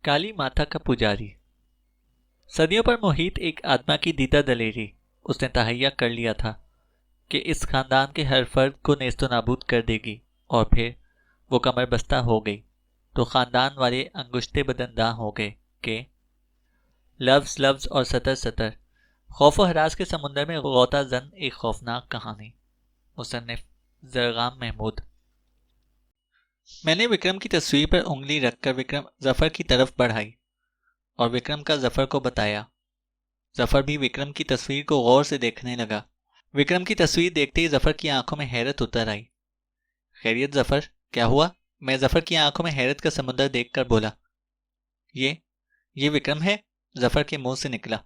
काली माता का पुजारी। सदियों पर मोहित एक आत्मा की दीदा दलेरी उसने तहैया कर लिया था कि इस खानदान के हर फर्द को नेस्तो नाबूद कर देगी। और फिर वो कमर बस्ता हो गई तो खानदान वाले अंगुश्ते बदनदां हो गए कि लफ्ज लफ्ज और सतर सतर खौफ व हरास के समुंदर में गौता जन एक खौफनाक कहानी। मुसन्निफ जरगाम महमूद। मैंने विक्रम की तस्वीर पर उंगली रखकर विक्रम जफर की तरफ बढ़ाई और विक्रम का जफर को बताया। जफर भी विक्रम की तस्वीर को गौर से देखने लगा। विक्रम की तस्वीर देखते ही जफर की आंखों में हैरत उतर आई। खैरियत जफर, क्या हुआ? मैं जफर की आंखों में हैरत का समुद्र देखकर बोला। ये विक्रम है? जफर के मुंह से निकला।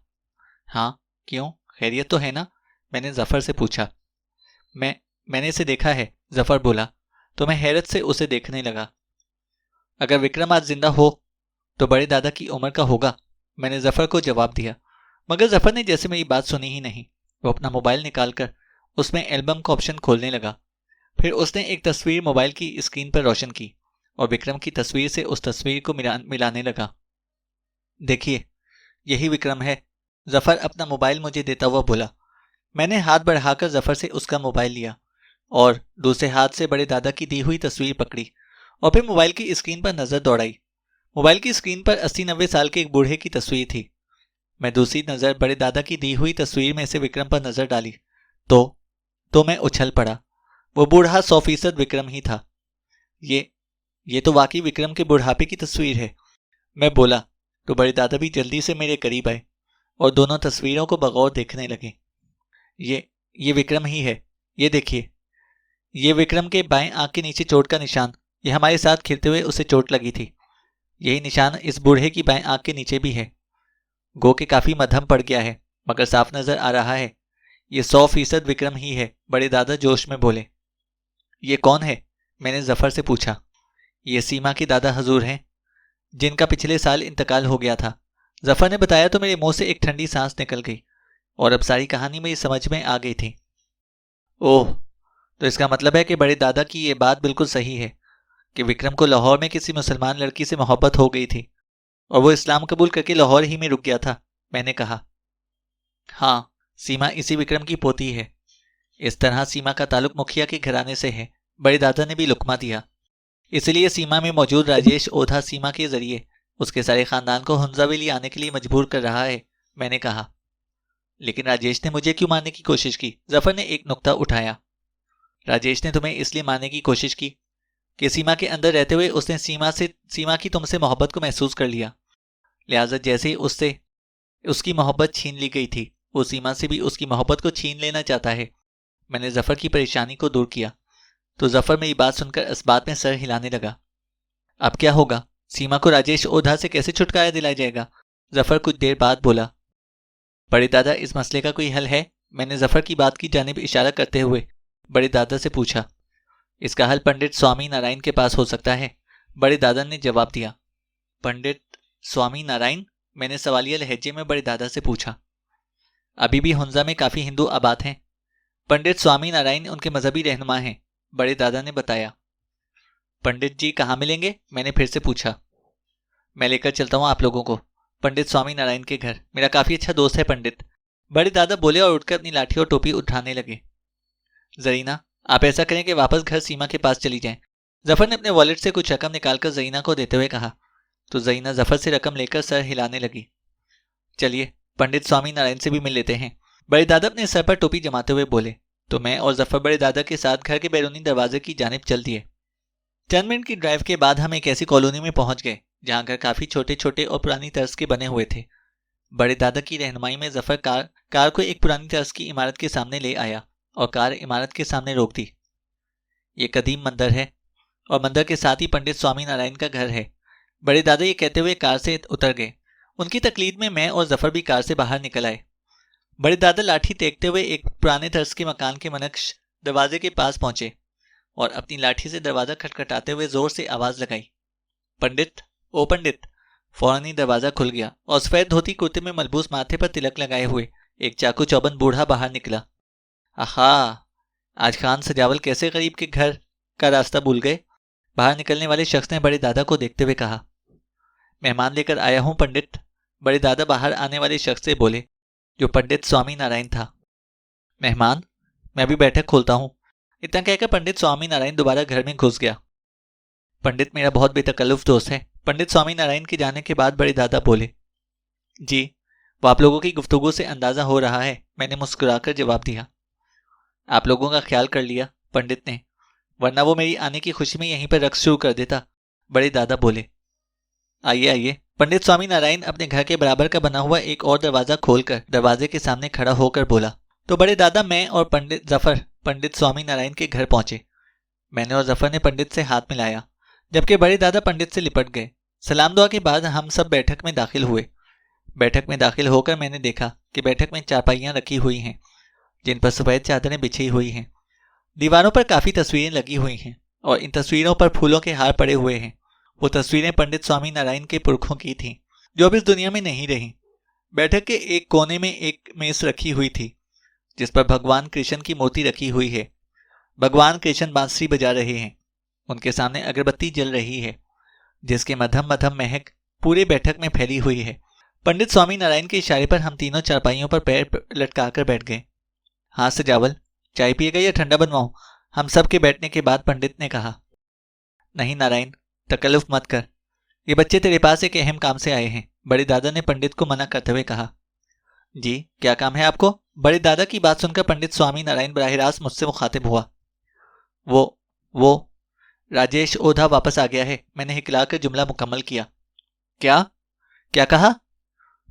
हाँ, क्यों, खैरियत तो है ना? मैंने जफर से पूछा। मैंने इसे देखा है, जफर बोला। तो मैं हैरत से उसे देखने लगा। अगर विक्रम आज जिंदा हो तो बड़े दादा की उम्र का होगा, मैंने जफर को जवाब दिया। मगर जफर ने जैसे मेरी बात सुनी ही नहीं। वो अपना मोबाइल निकालकर उसमें एल्बम का ऑप्शन खोलने लगा। फिर उसने एक तस्वीर मोबाइल की स्क्रीन पर रोशन की और विक्रम की तस्वीर से उस तस्वीर को मिलाने लगा। देखिए, यही विक्रम है, जफर अपना मोबाइल मुझे देता हुआ बोला। मैंने हाथ बढ़ाकर जफर से उसका मोबाइल लिया और दूसरे हाथ से बड़े दादा की दी हुई तस्वीर पकड़ी और फिर मोबाइल की स्क्रीन पर नजर दौड़ाई। मोबाइल की स्क्रीन पर 80-90 साल के एक बूढ़े की तस्वीर थी। मैं दूसरी नजर बड़े दादा की दी हुई तस्वीर में से विक्रम पर नजर डाली तो मैं उछल पड़ा। वो बूढ़ा 100% विक्रम ही था। ये तो वाकई विक्रम के बुढ़ापे की तस्वीर है, मैं बोला। तो बड़े दादा भी जल्दी से मेरे करीब आए और दोनों तस्वीरों को बगौर देखने लगे। ये विक्रम ही है, ये देखिए। ये विक्रम के बाएं आंख के नीचे चोट का निशान। ये हमारे साथ खेलते हुए उसे चोट लगी थी। यही निशान इस बूढ़े की बाएं आंख के नीचे भी है। गो के काफी मध्यम पड़ गया है, मगर साफ नजर आ रहा है। ये 100% विक्रम ही है, बड़े दादा जोश में बोले। ये कौन है? मैंने जफर से पूछा। ये सीमा के दादा हजूर हैं, जिनका पिछले साल इंतकाल हो गया था, जफर ने बताया। तो मेरे मुंह से एक ठंडी सांस निकल गई और अब सारी कहानी मेरी समझ में आ गई थी। ओह, तो इसका मतलब है कि बड़े दादा की ये बात बिल्कुल सही है कि विक्रम को लाहौर में किसी मुसलमान लड़की से मोहब्बत हो गई थी और वो इस्लाम कबूल करके लाहौर ही में रुक गया था, मैंने कहा। हाँ, सीमा इसी विक्रम की पोती है। इस तरह सीमा का ताल्लुक मुखिया के घराने से है, बड़े दादा ने भी लुकमा दिया। इसलिए सीमा में मौजूद राजेश ओधा सीमा के जरिए उसके सारे खानदान को हुंजावेली आने के लिए मजबूर कर रहा है, मैंने कहा। लेकिन राजेश ने मुझे क्यों मारने की कोशिश की? जफर ने एक नुक्ता उठाया। राजेश ने तुम्हें इसलिए मारने की कोशिश की कि सीमा के अंदर रहते हुए उसने सीमा की तुमसे मोहब्बत को महसूस कर लिया। लिहाजा जैसे ही उससे उसकी मोहब्बत छीन ली गई थी, वो सीमा से भी उसकी मोहब्बत को छीन लेना चाहता है। मैंने जफर की परेशानी को दूर किया तो जफर मेरी बात सुनकर इस बात में सर हिलाने लगा। अब क्या होगा? सीमा को राजेश ओझा से कैसे छुटकारा दिलाया जाएगा? जफर कुछ देर बाद बोला। बड़े दादा, इस मसले का कोई हल है? मैंने जफर की बात की जानिब इशारा करते हुए बड़े दादा से पूछा। इसका हल पंडित स्वामी नारायण के पास हो सकता है, बड़े दादा ने जवाब दिया। पंडित स्वामी नारायण? मैंने सवालिया लहजे में बड़े दादा से पूछा। अभी भी हुंजा में काफी हिंदू आबाद हैं। पंडित स्वामी नारायण उनके मजहबी रहनुमा हैं, बड़े दादा ने बताया। पंडित जी कहाँ मिलेंगे? मैंने फिर से पूछा। मैं लेकर चलता हूँ आप लोगों को पंडित स्वामी नारायण के घर। मेरा काफी अच्छा दोस्त है पंडित, बड़े दादा बोले और उठकर अपनी लाठी और टोपी उठाने लगे। जरीना, आप ऐसा करें कि वापस घर सीमा के पास चली जाएं। जफर ने अपने वॉलेट से कुछ रकम निकालकर जरीना को देते हुए कहा। तो जरीना जफर से रकम लेकर सर हिलाने लगी। चलिए पंडित स्वामी नारायण से भी मिल लेते हैं, बड़े दादा अपने सर पर टोपी जमाते हुए बोले। तो मैं और जफर बड़े दादा के साथ घर के बैरूनी दरवाजे की जानिब चल दिए। चंद मिनट की ड्राइव के बाद हम एक ऐसी कॉलोनी में पहुंच गए जहां घर काफी छोटे छोटे और पुरानी तर्ज के बने हुए थे। बड़े दादा की रहनुमाई में जफर कार को एक पुरानी तर्ज की इमारत के सामने ले आया और कार इमारत के सामने रोक दी। ये कदीम मंदिर है और मंदिर के साथ ही पंडित स्वामी नारायण का घर है, बड़े दादा ये कहते हुए कार से उतर गए। उनकी तकलीद में मैं और जफर भी कार से बाहर निकल आए। बड़े दादा लाठी टेकते हुए एक पुराने तर्ज के मकान के मनक्श दरवाजे के पास पहुंचे और अपनी लाठी से दरवाजा खटखटाते हुए जोर से आवाज लगाई। पंडित, ओ पंडित। फौरन ही दरवाजा खुल गया और सफेद धोती कुर्ते में मलबूस माथे पर तिलक लगाए हुए एक चाकू चौबंद बूढ़ा बाहर निकला। आहा, आज खान सजावल कैसे गरीब के घर का रास्ता भूल गए? बाहर निकलने वाले शख्स ने बड़े दादा को देखते हुए कहा। मेहमान लेकर आया हूं पंडित, बड़े दादा बाहर आने वाले शख्स से बोले, जो पंडित स्वामी नारायण था। मेहमान, मैं भी बैठक खोलता हूं। इतना कहकर पंडित स्वामी नारायण दोबारा घर में घुस गया। पंडित मेरा बहुत बेतकल्लुफ दोस्त है। पंडित स्वामी नारायण के जाने के बाद बड़े दादा बोले, जी, वो आप लोगों की गुफ्तगू से अंदाजा हो रहा है। मैंने मुस्कुराकर जवाब दिया। आप लोगों का ख्याल कर लिया, पंडित ने, वरना वो मेरी आने की खुशी में यहीं पर रक्स शुरू कर देता। बड़े दादा बोले। आइए आइए। पंडित स्वामी नारायण अपने घर के बराबर का बना हुआ एक और दरवाजा खोलकर दरवाजे के सामने खड़ा होकर बोला। तो बड़े दादा, मैं और पंडित जफर पंडित स्वामी नारायण के घर पहुंचे। मैंने और जफर ने पंडित से हाथ मिलाया, जबकि बड़े दादा पंडित से लिपट गए। सलाम दुआ के बाद हम सब बैठक में दाखिल हुए। बैठक में दाखिल होकर मैंने देखा कि बैठक में चारपाइयां रखी हुई हैं, जिन पर सफेद चादरें बिछी हुई हैं। दीवारों पर काफी तस्वीरें लगी हुई हैं और इन तस्वीरों पर फूलों के हार पड़े हुए हैं। वो तस्वीरें पंडित स्वामी नारायण के पुरखों की थीं, जो अब इस दुनिया में नहीं रही। बैठक के एक कोने में एक मेज रखी हुई थी, जिस पर भगवान कृष्ण की मूर्ति रखी हुई है। भगवान कृष्ण बांसुरी बजा रहे हैं। उनके सामने अगरबत्ती जल रही है, जिसके मध्यम मध्यम महक पूरे बैठक में फैली हुई है। पंडित स्वामी नारायण के इशारे पर हम तीनों चारपाइयों पर पैर लटकाकर बैठ गए। हाँ सजावल, चाय पिएगा या ठंडा बनवाऊं? हम सब के बैठने के बाद पंडित ने कहा। नहीं नारायण, तकल्लुफ मत कर। ये बच्चे तेरे पास एक अहम काम से आए हैं, बड़े दादा ने पंडित को मना करते हुए कहा। जी, क्या काम है आपको? बड़े दादा की बात सुनकर पंडित स्वामी नारायण बराह रास्त मुझसे मुखातिब हुआ। वो राजेश ओझा वापस आ गया है, मैंने हिकलाकर जुमला मुकम्मल किया। क्या क्या कहा?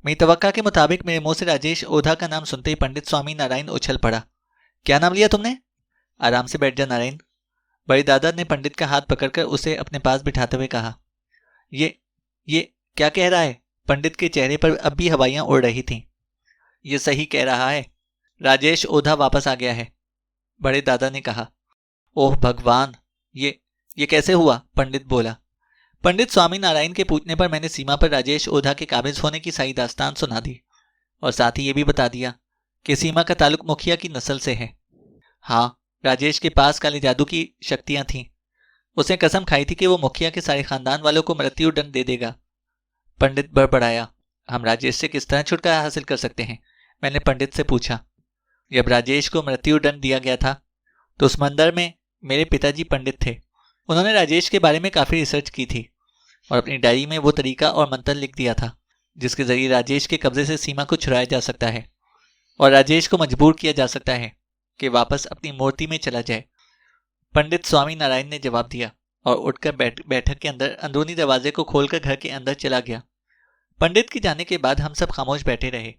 मेरी तवक्का के मुताबिक मेरे मुंह से राजेश ओझा का नाम सुनते ही पंडित स्वामी नारायण उछल पड़ा। क्या नाम लिया तुमने? आराम से बैठ जा नारायण, बड़े दादा ने पंडित का हाथ पकड़कर उसे अपने पास बिठाते हुए कहा। ये क्या कह रहा है? पंडित के चेहरे पर अब भी हवाइयां उड़ रही थीं। ये सही कह रहा है, राजेश ओझा वापस आ गया है, बड़े दादा ने कहा। ओह भगवान, ये कैसे हुआ? पंडित बोला। पंडित स्वामी नारायण के पूछने पर मैंने सीमा पर राजेश ओझा के काबिज होने की सही दास्तान सुना दी और साथ ही ये भी बता दिया कि सीमा का ताल्लुक मुखिया की नस्ल से है। हाँ, राजेश के पास काले जादू की शक्तियां थीं। उसने कसम खाई थी कि वो मुखिया के सारे खानदान वालों को मृत्यु दंड दे देगा। पंडित बड़बड़ाया। हम राजेश से किस तरह छुटकारा हासिल कर सकते हैं? मैंने पंडित से पूछा। जब राजेश को मृत्यु दंड दिया गया था तो उस मंदिर में मेरे पिताजी पंडित थे। उन्होंने राजेश के बारे में काफ़ी रिसर्च की थी और अपनी डायरी में वो तरीका और मंत्र लिख दिया था जिसके जरिए राजेश के कब्जे से सीमा को छुड़ाया जा सकता है और राजेश को मजबूर किया जा सकता है कि वापस अपनी मूर्ति में चला जाए। पंडित स्वामी नारायण ने जवाब दिया और उठकर बैठक के अंदर अंदरूनी दरवाजे को खोलकर घर के अंदर चला गया। पंडित के जाने के बाद हम सब खामोश बैठे रहे।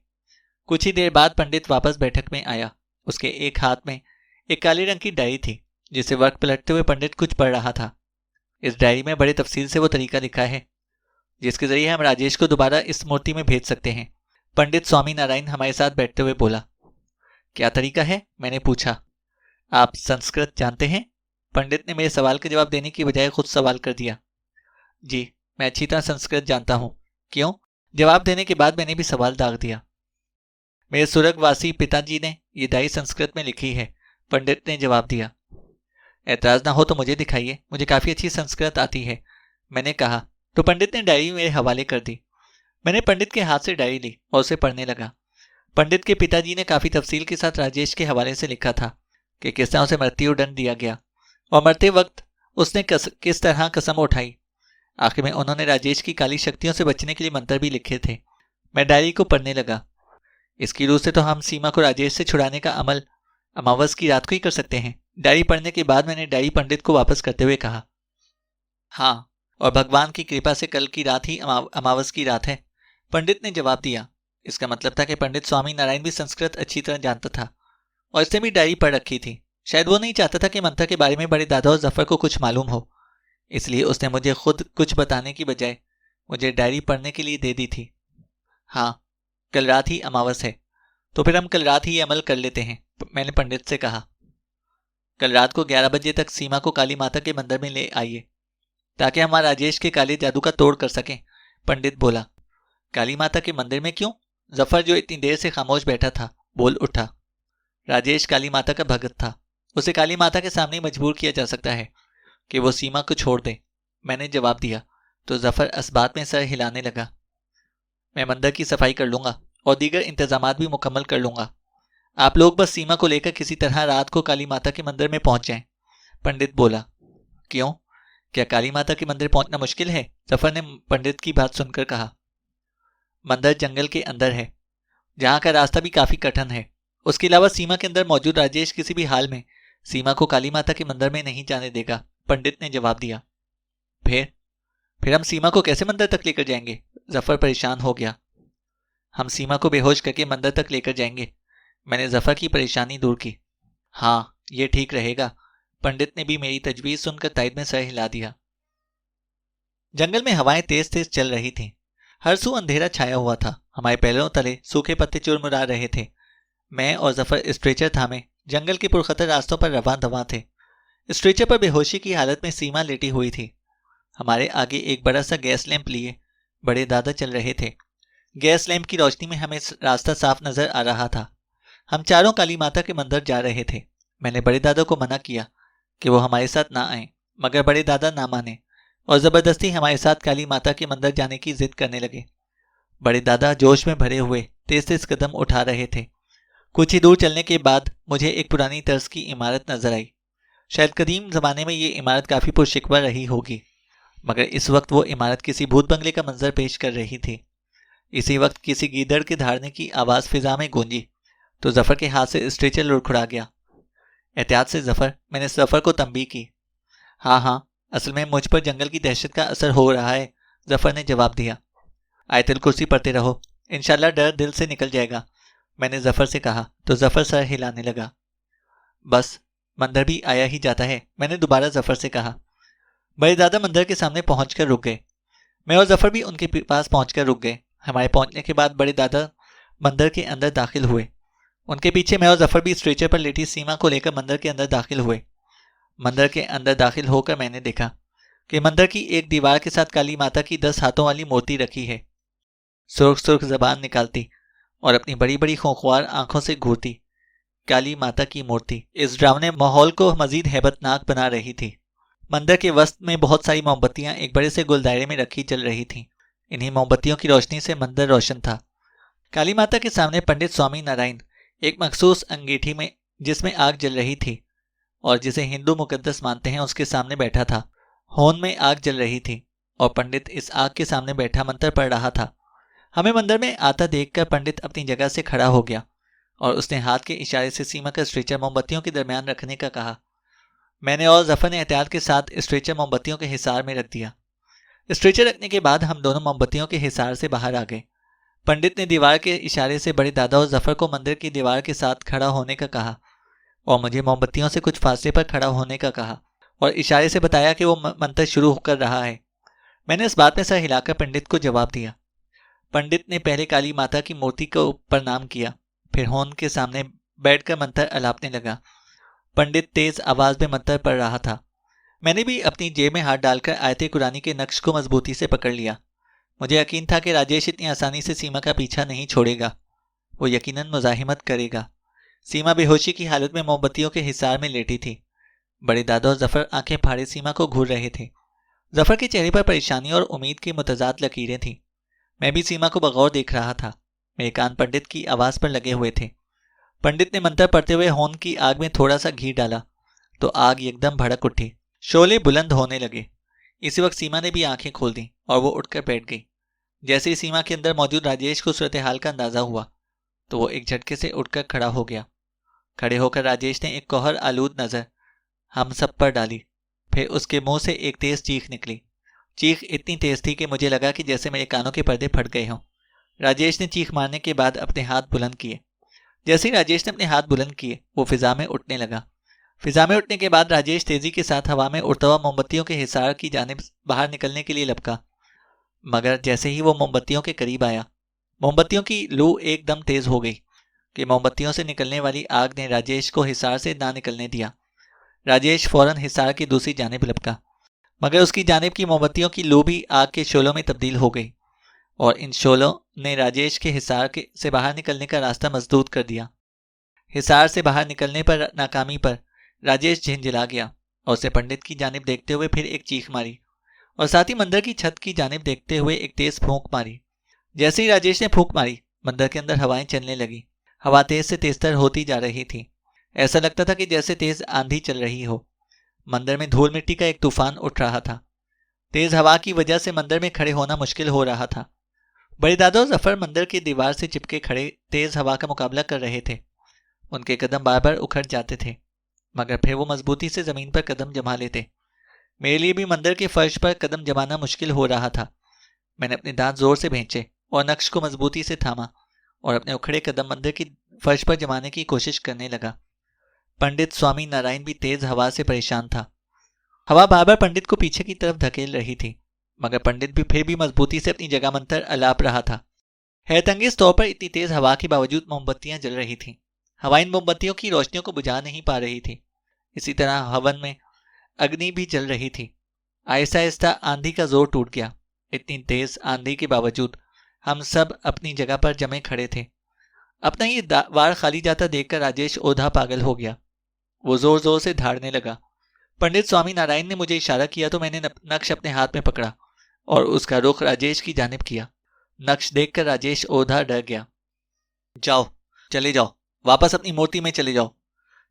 कुछ ही देर बाद पंडित वापस बैठक में आया। उसके एक हाथ में एक काले रंग की डायरी थी जिसे वक्त पलटते हुए पंडित कुछ पढ़ रहा था। इस डायरी में बड़े तफसील से वो तरीका लिखा है जिसके जरिए हम राजेश को दोबारा इस मूर्ति में भेज सकते हैं। पंडित स्वामी नारायण हमारे साथ बैठते हुए बोला। क्या तरीका है? मैंने पूछा। आप संस्कृत जानते हैं? पंडित ने मेरे सवाल के जवाब देने की बजाय खुद सवाल कर दिया। जी, मैं अच्छी तरह संस्कृत जानता हूँ। क्यों? जवाब देने के बाद मैंने भी सवाल दाग दिया। मेरे स्वर्गवासी पिताजी ने ये डायरी संस्कृत में लिखी है, पंडित ने जवाब दिया। ऐतराज ना हो तो मुझे दिखाइए, मुझे काफ़ी अच्छी संस्कृत आती है, मैंने कहा। तो पंडित ने डायरी मेरे हवाले कर दी। मैंने पंडित के हाथ से डायरी ली और उसे पढ़ने लगा। पंडित के पिताजी ने काफ़ी तफसील के साथ राजेश के हवाले से लिखा था कि किस तरह उसे मृत्यु दंड दिया गया और मरते वक्त उसने किस तरह कसम उठाई। आखिर में उन्होंने राजेश की काली शक्तियों से बचने के लिए मंत्र भी लिखे थे। मैं डायरी को पढ़ने लगा। इसकी रूह से तो हम सीमा को राजेश से छुड़ाने का अमल अमावस की रात को ही कर सकते हैं। डायरी पढ़ने के बाद मैंने डायरी पंडित को वापस करते हुए कहा। हाँ, और भगवान की कृपा से कल की रात ही अमावस की रात है, पंडित ने जवाब दिया। इसका मतलब था कि पंडित स्वामी नारायण भी संस्कृत अच्छी तरह जानता था और इसने भी डायरी पढ़ रखी थी। शायद वो नहीं चाहता था कि मंत्र के बारे में बड़े दादा और जफर को कुछ मालूम हो, इसलिए उसने मुझे खुद कुछ बताने की बजाय मुझे डायरी पढ़ने के लिए दे दी थी। हाँ, कल रात ही अमावस है, तो फिर हम कल रात ही अमल कर लेते हैं, मैंने पंडित से कहा। कल रात को 11 बजे तक सीमा को काली माता के मंदिर में ले आइए ताकि हम राजेश के काले जादू का तोड़ कर सकें, पंडित बोला। काली माता के मंदिर में क्यों? जफर जो इतनी देर से खामोश बैठा था बोल उठा। राजेश काली माता का भगत था, उसे काली माता के सामने मजबूर किया जा सकता है कि वो सीमा को छोड़ दे, मैंने जवाब दिया। तो जफर असबात में सर हिलाने लगा। मैं मंदिर की सफाई कर लूंगा और दीगर इंतजामात भी मुकम्मल कर लूंगा। आप लोग बस सीमा को लेकर किसी तरह रात को काली माता के मंदिर में पहुंच जाएं। पंडित बोला। क्यों, क्या काली माता के मंदिर पहुंचना मुश्किल है? जफर ने पंडित की बात सुनकर कहा। मंदिर जंगल के अंदर है, जहां का रास्ता भी काफी कठिन है। उसके अलावा सीमा के अंदर मौजूद राजेश किसी भी हाल में सीमा को काली माता के मंदिर में नहीं जाने देगा, पंडित ने जवाब दिया। फिर हम सीमा को कैसे मंदिर तक लेकर जाएंगे? जफर परेशान हो गया। हम सीमा को बेहोश करके मंदिर तक लेकर जाएंगे। मैंने जफर की परेशानी दूर की। हाँ, ये ठीक रहेगा। पंडित ने भी मेरी तजवीज सुनकर तायद में सर हिला दिया। जंगल में हवाएं तेज तेज चल रही थीं। हर सू अंधेरा छाया हुआ था। हमारे पैरों तले सूखे पत्ते चुरमुरा रहे थे। मैं और जफर स्ट्रेचर थामे जंगल के पुरखतर रास्तों पर रवां दवां थे। स्ट्रेचर पर बेहोशी की हालत में सीमा लेटी हुई थी। हमारे आगे एक बड़ा सा गैस लैंप लिए बड़े दादा चल रहे थे। गैस लैंप की रोशनी में हमें रास्ता साफ नजर आ रहा था। हम चारों काली माता के मंदिर जा रहे थे। मैंने बड़े दादा को मना किया कि वो हमारे साथ ना आए, मगर बड़े दादा ना माने और जबरदस्ती हमारे साथ काली माता के मंदिर जाने की जिद करने लगे। बड़े दादा जोश में भरे हुए तेज तेज कदम उठा रहे थे। कुछ ही दूर चलने के बाद मुझे एक पुरानी तर्ज की इमारत नजर आई। शायद कदीम जमाने में ये इमारत काफी पुरशिकवा रही होगी, मगर इस वक्त वो इमारत किसी भूत बंगले का मंजर पेश कर रही थी। इसी वक्त किसी गीदड़ के धाड़ने की आवाज फिजा में गूंजी तो जफर के हाथ से स्ट्रेचर लुढ़खुड़ा गया। एहतियात से जफर, मैंने जफर को तंबीह की। हाँ, असल में मुझ पर जंगल की दहशत का असर हो रहा है, जफर ने जवाब दिया। आयतुल कुर्सी पढ़ते रहो, इंशाल्लाह डर दिल से निकल जाएगा, मैंने जफर से कहा तो जफर सर हिलाने लगा। बस, मंदिर भी आया ही जाता है, मैंने दोबारा जफर से कहा। बड़े दादा मंदिर के सामने पहुंचकर रुक गए। मैं और जफर भी उनके पास पहुंचकर रुक गए। हमारे पहुंचने के बाद बड़े दादा मंदिर के अंदर दाखिल हुए। उनके पीछे मैं और जफर भी स्ट्रेचर पर लेटी सीमा को लेकर मंदिर के अंदर दाखिल हुए। मंदिर के अंदर दाखिल होकर मैंने देखा कि मंदिर की एक दीवार के साथ काली माता की 10 हाथों वाली मूर्ति रखी है। सुर्ख सुर्ख जबान निकालती और अपनी बड़ी बड़ी खोखवार आंखों से घूरती काली माता की मूर्ति इस डरावने माहौल को मजीद हैबतनाक बना रही थी। मंदिर के वस्त में बहुत सारी मोमबत्तियां एक बड़े से गोल दायरे में रखी जल रही थीं। इन्हीं मोमबत्तियों की रोशनी से मंदिर रोशन था। काली माता के सामने पंडित स्वामी नारायण एक मखसूस अंगीठी में जिसमें आग जल रही थी और जिसे हिंदू मुकद्दस मानते हैं उसके सामने बैठा था। होन में आग जल रही थी और पंडित इस आग के सामने बैठा मंत्र पढ़ रहा था। हमें मंदिर में आता देखकर पंडित अपनी जगह से खड़ा हो गया और उसने हाथ के इशारे से सीमा का स्ट्रेचर मोमबत्तियों के दरमियान रखने का कहा। मैंने और जफर ने एहतियात के साथ स्ट्रेचर मोमबत्तियों के हिसार में रख दिया। स्ट्रेचर रखने के बाद हम दोनों मोमबत्तियों के हिसार से बाहर आ गए। पंडित ने दीवार के इशारे से बड़े दादा और जफर को मंदिर की दीवार के साथ खड़ा होने का कहा और मुझे मोमबत्तियों से कुछ फासले पर खड़ा होने का कहा और इशारे से बताया कि वो मंत्र शुरू होकर रहा है। मैंने इस बात में सर हिलाकर पंडित को जवाब दिया। पंडित ने पहले काली माता की मूर्ति को प्रणाम किया, फिर होन के सामने बैठकर मंत्र अलापने लगा। पंडित तेज आवाज में मंत्र पढ़ रहा था। मैंने भी अपनी जेब में हाथ डालकर आयते कुरानी के नक्श को मजबूती से पकड़ लिया। मुझे यकीन था कि राजेश इतनी आसानी से सीमा का पीछा नहीं छोड़ेगा। वो यकीनन मुजाहिमत करेगा। सीमा बेहोशी की हालत में मोमबत्तियों के हिसार में लेटी थी। बड़े दादा और जफर आंखें फाड़े सीमा को घूर रहे थे। जफर के चेहरे पर परेशानी और उम्मीद की मुतजाद लकीरें थीं। मैं भी सीमा को बगौर देख रहा था। मेरे कान पंडित की आवाज पर लगे हुए थे। पंडित ने मंत्र पढ़ते हुए होन की आग में थोड़ा सा घी डाला तो आग एकदम भड़क उठी। शोले बुलंद होने लगे। इसी वक्त सीमा ने भी आंखें खोल दी और वो उठकर बैठ गई। जैसे ही सीमा के अंदर मौजूद राजेश को सूरत हाल का अंदाजा हुआ तो वो एक झटके से उठकर खड़ा हो गया। खड़े होकर राजेश ने एक कोहर आलूद नजर हम सब पर डाली। फिर उसके मुंह से एक तेज चीख निकली। चीख इतनी तेज थी कि मुझे लगा कि जैसे मेरे कानों के पर्दे फट गए हों। राजेश ने चीख मारने के बाद अपने हाथ बुलंद किए। जैसे ही राजेश ने अपने हाथ बुलंद किए वो फिजा में उठने लगा। फिजा में उठने के बाद राजेश तेजी के साथ हवा में उड़ता हुआ मोमबत्तियों के हिसार की जानिब बाहर निकलने के लिए लपका, मगर जैसे ही वो मोमबत्तियों के करीब आया मोमबत्तियों की लू एकदम तेज हो गई कि मोमबत्तियों से निकलने वाली आग ने राजेश को हिसार से ना निकलने दिया। राजेश फौरन हिसार की दूसरी जानिब लपका, मगर उसकी जानिब की मोमबत्तियों की लू भी आग के शोलों में तब्दील हो गई और इन शोलों ने राजेश के हिसार से बाहर निकलने का रास्ता मजदूद कर दिया। हिसार से बाहर निकलने पर नाकामी पर राजेश झिंझिला गया और उसे पंडित की जानिब देखते हुए फिर एक चीख मारी और साथ ही मंदिर की छत की जानिब देखते हुए एक तेज फूंक मारी। जैसे ही राजेश ने फूंक मारी, मंदिर के अंदर हवाएं चलने लगी। हवा तेज से तेजतर होती जा रही थी। ऐसा लगता था कि जैसे तेज आंधी चल रही हो। मंदिर में धूल मिट्टी का एक तूफान उठ रहा था। तेज हवा की वजह से मंदिर में खड़े होना मुश्किल हो रहा था। बड़े दादा और जफर मंदिर की दीवार से चिपके खड़े तेज हवा का मुकाबला कर रहे थे। उनके कदम बार बार उखड़ जाते थे, मगर फिर वो मजबूती से जमीन पर कदम जमा लेते। मेरे लिए भी मंदिर के फर्श पर कदम जमाना मुश्किल हो रहा था। मैंने अपने दांत जोर से भींचे और नक्श को मजबूती से थामा और अपने उखड़े कदम मंदिर की फर्श पर जमाने की कोशिश करने लगा। पंडित स्वामी नारायण भी तेज हवा से परेशान था। हवा बार बार पंडित को पीछे की तरफ धकेल रही थी, मगर पंडित भी फिर भी मजबूती से अपनी जगह मंतर अलाप रहा था। हैरतंगेज तौर पर इतनी तेज हवा के बावजूद मोमबत्तियां जल रही थीं। हवा इन मोमबत्तियों की रोशनियों को बुझा नहीं पा रही थी। इसी तरह हवन में अग्नि भी जल रही थी। आहिस्ता आहिस्ता आंधी का जोर टूट गया। इतनी तेज आंधी के बावजूद हम सब अपनी जगह पर जमे खड़े थे। अपना ये वार खाली जाता देखकर राजेश ओधा पागल हो गया। वो जोर जोर से धाड़ने लगा। पंडित स्वामी नारायण ने मुझे इशारा किया तो मैंने नक्श अपने हाथ में पकड़ा और उसका रुख राजेश की जानिब किया। नक्श देखकर राजेश ओधा डर गया। जाओ, चले जाओ, वापस अपनी मूर्ति में चले जाओ।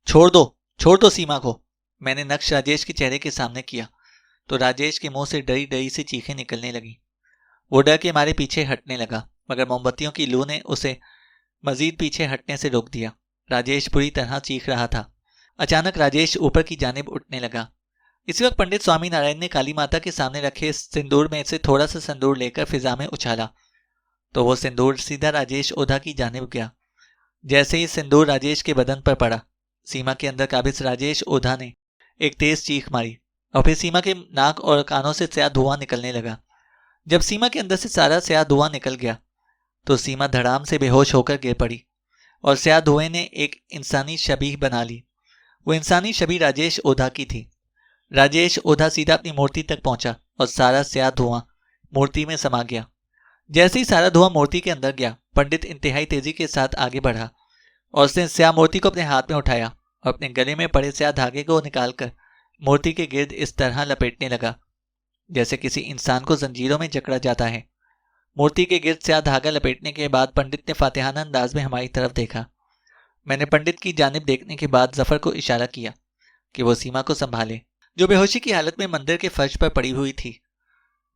छोड़ दो सीमा को। मैंने नक्श राजेश के चेहरे के सामने किया तो राजेश के मुंह से डरी डरी से चीखें निकलने लगी। वो डर के मारे पीछे हटने लगा, मगर मोमबत्तियों की लू ने उसे मजीद पीछे हटने से रोक दिया। राजेश बुरी तरह चीख रहा था। अचानक राजेश ऊपर की जानिब उठने लगा। इसी वक्त पंडित स्वामी नारायण ने काली माता के सामने रखे सिंदूर में से थोड़ा सा सिंदूर लेकर फिजा में उछाला तो वो सिंदूर सीधा राजेश ओधा की जानिब गया। जैसे ही सिंदूर राजेश के बदन पर पड़ा, सीमा के अंदर काबिज राजेश ओधा ने एक तेज चीख मारी और फिर सीमा के नाक और कानों से स्याह धुआं निकलने लगा। जब सीमा के अंदर से सारा स्याह धुआं निकल गया तो सीमा धड़ाम से बेहोश होकर गिर पड़ी और स्याह धुएं ने एक इंसानी शबीह बना ली। वो इंसानी शबीह राजेश ओधा की थी। राजेश ओधा सीधा अपनी मूर्ति तक पहुंचा और सारा स्याह धुआं मूर्ति में समा गया। जैसे ही सारा धुआं मूर्ति के अंदर गया, पंडित इंतहाई तेजी के साथ आगे बढ़ा और उसने स्याह मूर्ति को अपने हाथ में उठाया और अपने गले में पड़े स्याह धागे को निकालकर मूर्ति के गिर्द इस तरह लपेटने लगा जैसे किसी इंसान को जंजीरों में जकड़ा जाता है। मूर्ति के गिर्द स्याह धागा लपेटने के बाद पंडित ने फातिहाना अंदाज में हमारी तरफ देखा। मैंने पंडित की जानिब देखने के बाद जफर को इशारा किया कि वो सीमा को संभाले, जो बेहोशी की हालत में मंदिर के फर्श पर पड़ी हुई थी।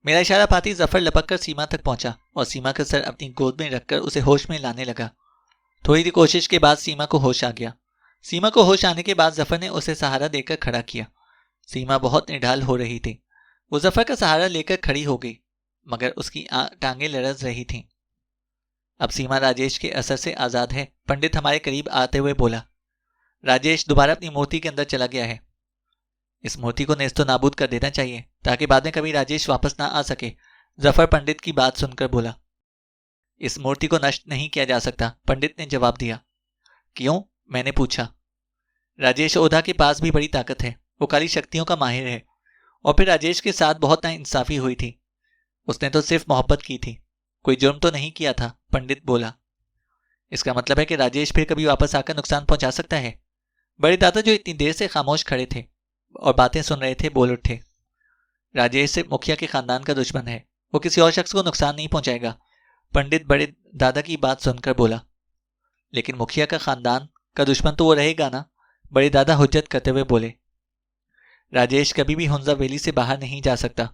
मेरा इशारा पाती जफर लपक कर सीमा तक पहुंचा और सीमा का सर अपनी गोद में रखकर उसे होश में लाने लगा। थोड़ी सी कोशिश के बाद सीमा को होश आ गया। सीमा को होश आने के बाद जफर ने उसे सहारा देकर खड़ा किया। सीमा बहुत निढाल हो रही थी। वो जफर का सहारा लेकर खड़ी हो गई, मगर उसकी टांगें लरज रही थीं। अब सीमा राजेश के असर से आजाद है। पंडित हमारे करीब आते हुए बोला, राजेश दोबारा अपनी मूर्ति के अंदर चला गया है। इस मूर्ति को नेस्तो नाबूद कर देना चाहिए ताकि बाद में कभी राजेश वापस ना आ सके। जफर पंडित की बात सुनकर बोला, इस मूर्ति को नष्ट नहीं किया जा सकता। पंडित ने जवाब दिया। क्यों? मैंने पूछा। राजेश ओधा के पास भी बड़ी ताकत है, वो काली शक्तियों का माहिर है। और फिर राजेश के साथ बहुत नाइंसाफी हुई थी। उसने तो सिर्फ मोहब्बत की थी, कोई जुर्म तो नहीं किया था। पंडित बोला, इसका मतलब है कि राजेश फिर कभी वापस आकर नुकसान पहुंचा सकता है। बड़े दादा जो इतनी देर से खामोश खड़े थे और बातें सुन रहे थे बोल उठे, राजेश से मुखिया के खानदान का दुश्मन है, वो किसी और शख्स को नुकसान नहीं पहुंचाएगा। पंडित बड़े दादा की बात सुनकर बोला, लेकिन मुखिया का खानदान का दुश्मन तो वो रहेगा ना। बड़े दादा हुज्जत करते हुए बोले, राजेश कभी भी हुंजा वैली से बाहर नहीं जा सकता।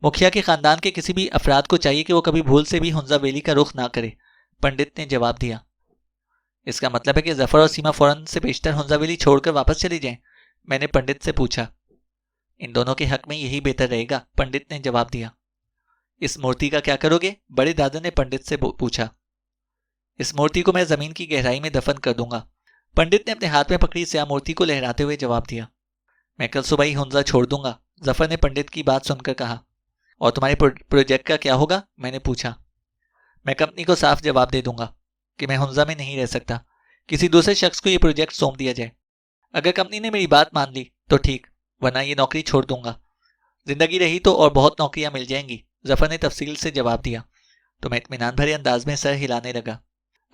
मुखिया के खानदान के किसी भी अफराद को चाहिए कि वो कभी भूल से भी हुंजा वैली का रुख ना करे। पंडित ने जवाब दिया, इसका मतलब है कि जफर और सीमा फौरन से बेशतर हुंजा वैली छोड़कर वापस चली जाएं। मैंने पंडित से पूछा। इन दोनों के हक में यही बेहतर रहेगा, पंडित ने जवाब दिया। इस मूर्ति का क्या करोगे? बड़े दादा ने पंडित से पूछा। इस मूर्ति को मैं जमीन की गहराई में दफन कर दूंगा। पंडित ने अपने हाथ में पकड़ी स्याह मूर्ति को लहराते हुए जवाब दिया। मैं कल सुबह ही हुंजा छोड़ दूंगा, जफर ने पंडित की बात सुनकर कहा। और तुम्हारे प्रोजेक्ट का क्या होगा? मैंने पूछा। मैं कंपनी को साफ जवाब दे दूंगा कि मैं हुंजा में नहीं रह सकता। किसी दूसरे शख्स को यह प्रोजेक्ट सौंप दिया जाए। अगर कंपनी ने मेरी बात मान ली तो ठीक, वरना ये नौकरी छोड़ दूंगा। जिंदगी रही तो और बहुत नौकरियां मिल जाएंगी, जफर ने तफसील से जवाब दिया। तो मैं इत्मीनान भरे अंदाज में सर हिलाने लगा।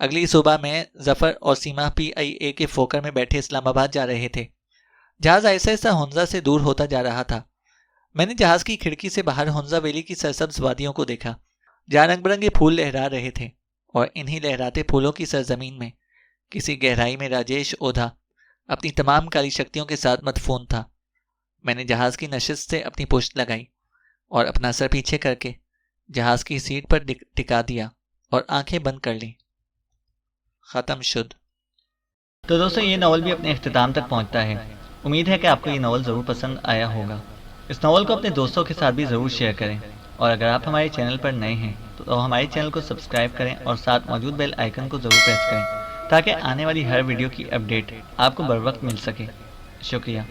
अगली सुबह मैं, जफर और सीमा PIA के फोकर में बैठे इस्लामाबाद जा रहे थे। जहाज ऐसा ऐसा हुंजा से दूर होता जा रहा था। मैंने जहाज की खिड़की से बाहर हुंजा वैली की सरसब्ज वादियों को देखा, जहाँ रंग बिरंगे फूल लहरा रहे थे, और इन्हीं लहराते फूलों की सरजमीन में किसी गहराई में राजेश ओधा अपनी तमाम काली शक्तियों के साथ मदफून था। मैंने जहाज की नशिस्त से अपनी पुश्त लगाई और अपना सर पीछे करके जहाज की सीट पर टिका दिया और आंखें बंद कर ली। खत्म शुद्ध। तो दोस्तों, ये नावल भी अपने अख्तिताम तक पहुंचता है। उम्मीद है कि आपको ये नावल ज़रूर पसंद आया होगा। इस नावल को अपने दोस्तों के साथ भी ज़रूर शेयर करें, और अगर आप हमारे चैनल पर नए हैं तो हमारे चैनल को सब्सक्राइब करें और साथ मौजूद बेल आइकन को ज़रूर प्रेस करें ताकि आने वाली हर वीडियो की अपडेट आपको बर वक्त मिल सके। शुक्रिया।